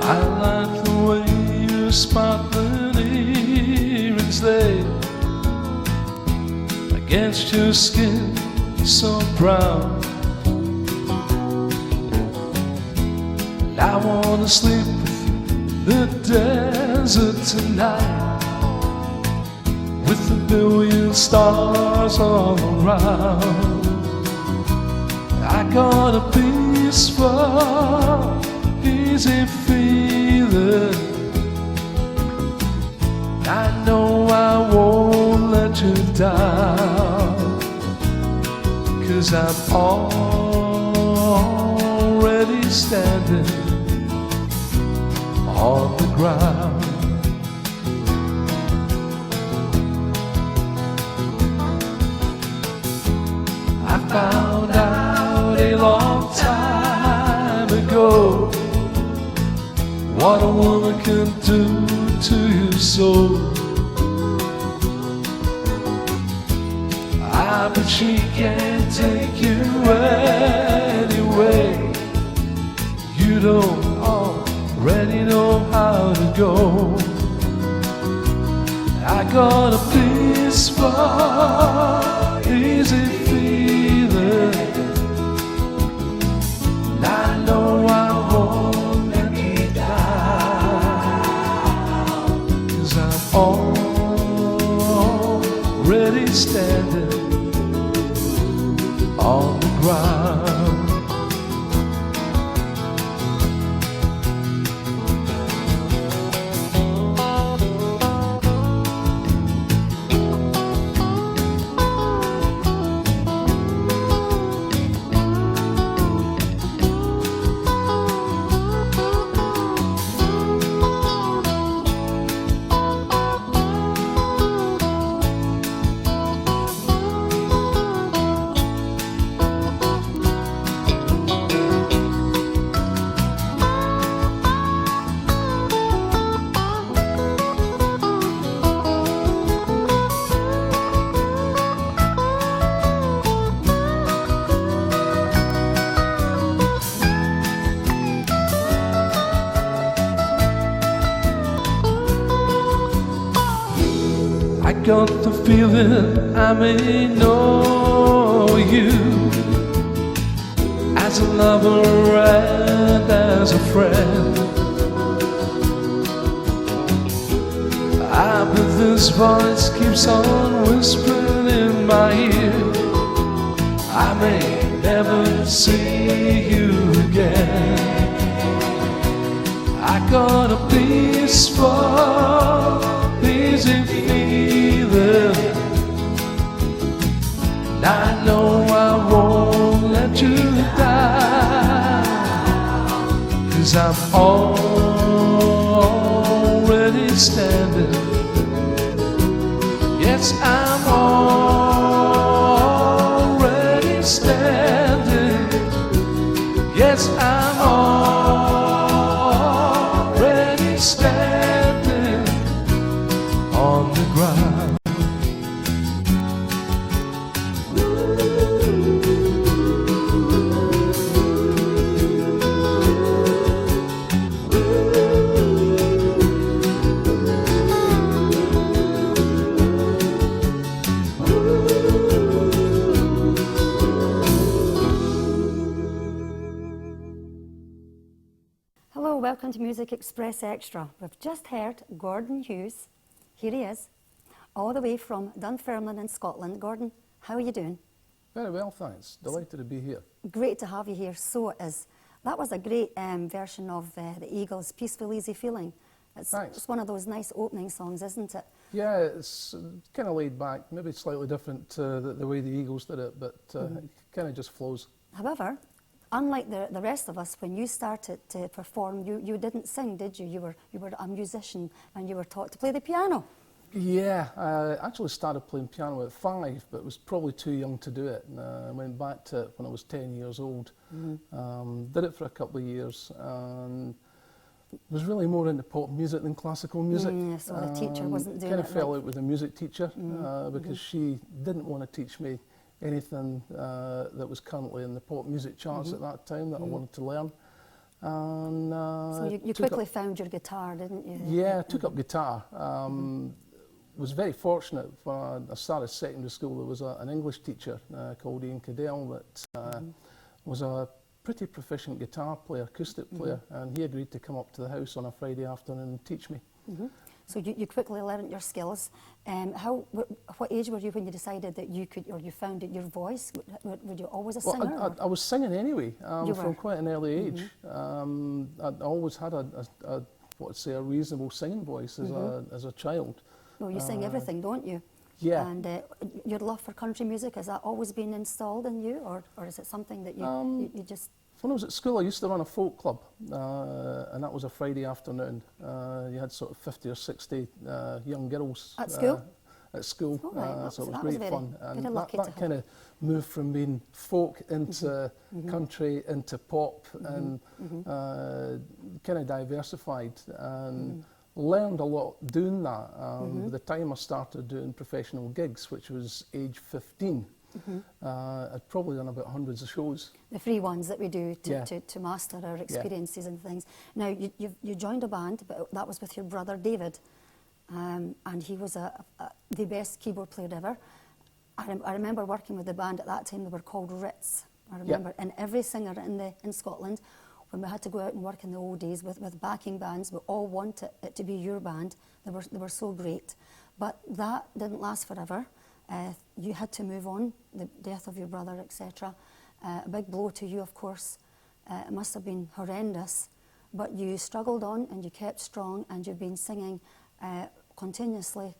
I like the way your sparkling earrings lay against your skin so brown. And I wanna sleep with the desert tonight, with a billion stars all around. I got a peaceful, easy feeling. I know I won't let you down, 'cause I'm already standing on the ground. I found out a long time ago what a woman can do to your soul. But she can't take you anyway. You don't already know how to go. I got a peaceful, easy feeling. And I know I won't let you down, 'cause I'm already standing on the ground. I got the feeling I may know you as a lover and as a friend. But this voice keeps on whispering in my ear, I may never see you again. I got a peaceful, easy feeling, and I know I won't let you down, 'cause I'm already standing. Yes, I'm already standing. Yes, I'm already standing on the ground. Hello, welcome to Music Express Extra. We've just heard Gordon Hughes. Here he is, all the way from Dunfermline in Scotland. Gordon, how are you doing? Very well, thanks. Delighted to be here. Great to have you here, so it is. That was a great version of the Eagles' Peaceful Easy Feeling. Thanks. It's one of those nice opening songs, isn't it? Yeah, it's kind of laid back, maybe slightly different to the way the Eagles did it, but it kind of just flows. However, unlike the rest of us, when you started to perform, you didn't sing, did you? You were a musician and you were taught to play the piano. Yeah, I actually started playing piano at 5, but was probably too young to do it. And I went back to it when I was 10 years old. Did it for a couple of years and was really more into pop music than classical music. So the teacher wasn't doing it. Kind of fell out with a music teacher because she didn't want to teach me anything that was currently in the pop music charts at that time that I wanted to learn. And so So you quickly found your guitar, didn't you? Yeah, I took up guitar. Was very fortunate when I started secondary school. There was an English teacher called Ian Cadell that was a pretty proficient guitar player, acoustic player, and he agreed to come up to the house on a Friday afternoon and teach me. So you quickly learned your skills. What age were you when you decided that you could, or you found that your voice? Were you always a singer? Well, I was singing anyway You from were? quite an early age. I always had a reasonable singing voice as a child. Well, you sing everything, don't you? Yeah. And your love for country music, has that always been installed in you, or is it something that you just... When I was at school, I used to run a folk club, and that was a Friday afternoon. You had sort of 50 or 60 young girls. At school? At school, Oh, right. so it was that great very, fun. And very lucky that kind of moved from being folk into country, into pop, and kind of diversified, and learned a lot doing that. By the time I started doing professional gigs, which was age 15, I'd probably done about hundreds of shows. The free ones that we do Yeah. to master our experiences and things. Now, you joined a band, but that was with your brother David, and he was the best keyboard player ever. I remember working with the band at that time. They were called Ritz. I remember, and every singer in Scotland, when we had to go out and work in the old days with backing bands, we all wanted it to be your band. They were so great, but that didn't last forever. You had to move on, the death of your brother, etc. A big blow to you, of course. It must have been horrendous, but you struggled on and you kept strong, and you've been singing continuously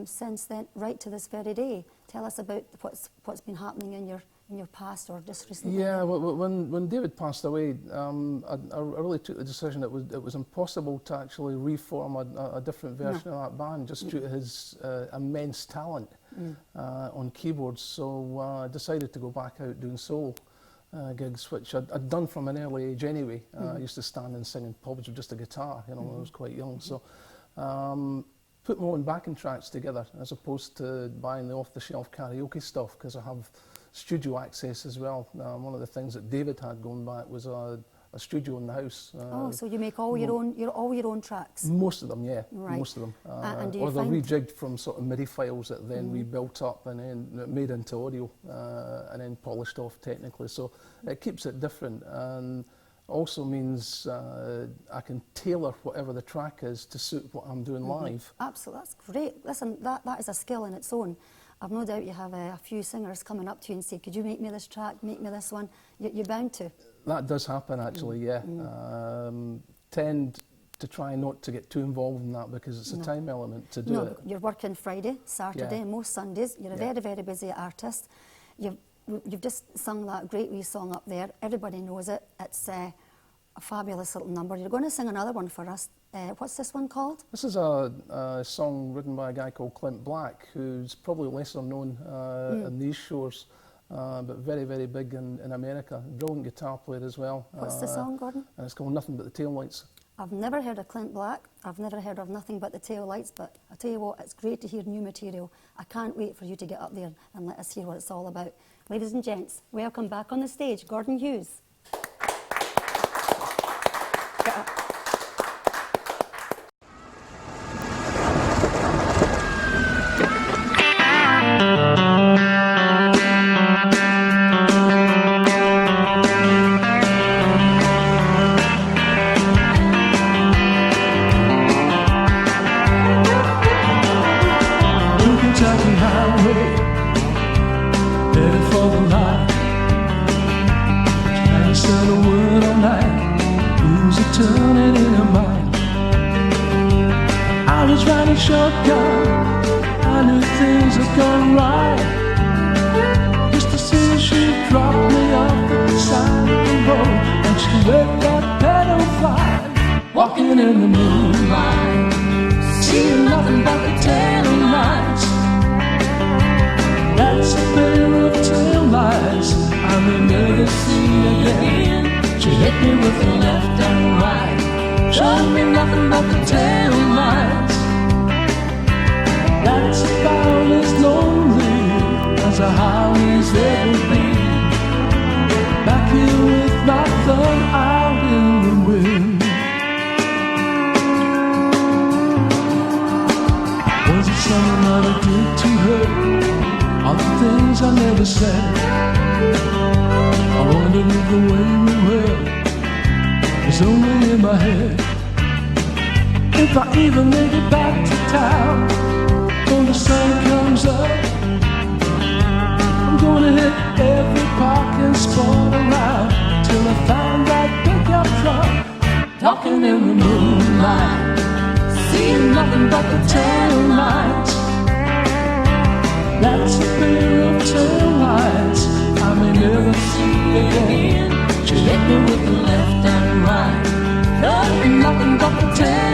since then, right to this very day. Tell us about what's been happening in your past, or just recently. Yeah, when David passed away, I really took the decision it was impossible to actually reform a different version of that band, just due to his immense talent on keyboards. So I decided to go back out doing solo gigs, which I'd done from an early age anyway. I used to stand and sing in pubs with just a guitar, when I was quite young. So put my own backing tracks together, as opposed to buying the off-the-shelf karaoke stuff, because I have studio access as well. One of the things that David had going back was a studio in the house. So you make all your own tracks? Most of them, yeah. Right. Most of them. And do you or they're find... rejigged from sort of MIDI files that then rebuilt up and then made into audio and then polished off technically. So it keeps it different, and also means I can tailor whatever the track is to suit what I'm doing live. Absolutely, that's great. Listen, that is a skill in its own. I've no doubt you have a few singers coming up to you and say, could you make me this track, make me this one? You're bound to. That does happen, actually, yeah. Tend to try not to get too involved in that, because it's a time element to do it. You're working Friday, Saturday, and most Sundays. You're a very, very busy artist. You've just sung that great wee song up there. Everybody knows it. It's a fabulous little number. You're going to sing another one for us. What's this one called? This is a song written by a guy called Clint Black, who's probably lesser known in these shores, but very, very big in America. Brilliant guitar player as well. What's the song, Gordon? And it's called Nothing But the Taillights. I've never heard of Clint Black. I've never heard of Nothing But the Taillights, but I'll tell you what, it's great to hear new material. I can't wait for you to get up there and let us hear what it's all about. Ladies and gents, welcome back on the stage, Gordon Hughes. Shotgun, I knew things had gone right. Just as soon as she dropped me off at the side of the road, and she let that pedal fly. Walking in the moonlight, seeing nothing but the tail lights. That's a pair of tail lights I may never see again. She hit me with the left and right, showed me nothing but the tail lights. That's about as lonely as a highway's ever been. Back here with my thumb out in the wind. never said. I wondered if the way we were is only in my head. If I even make it back to town when the sun comes up, I'm gonna hit every parking spot around till I find that pickup truck. Talking in the moonlight, seeing nothing but the tail lights. That's a pair of tail lights I may never see again. She hit me with the left and right, nothing but the tail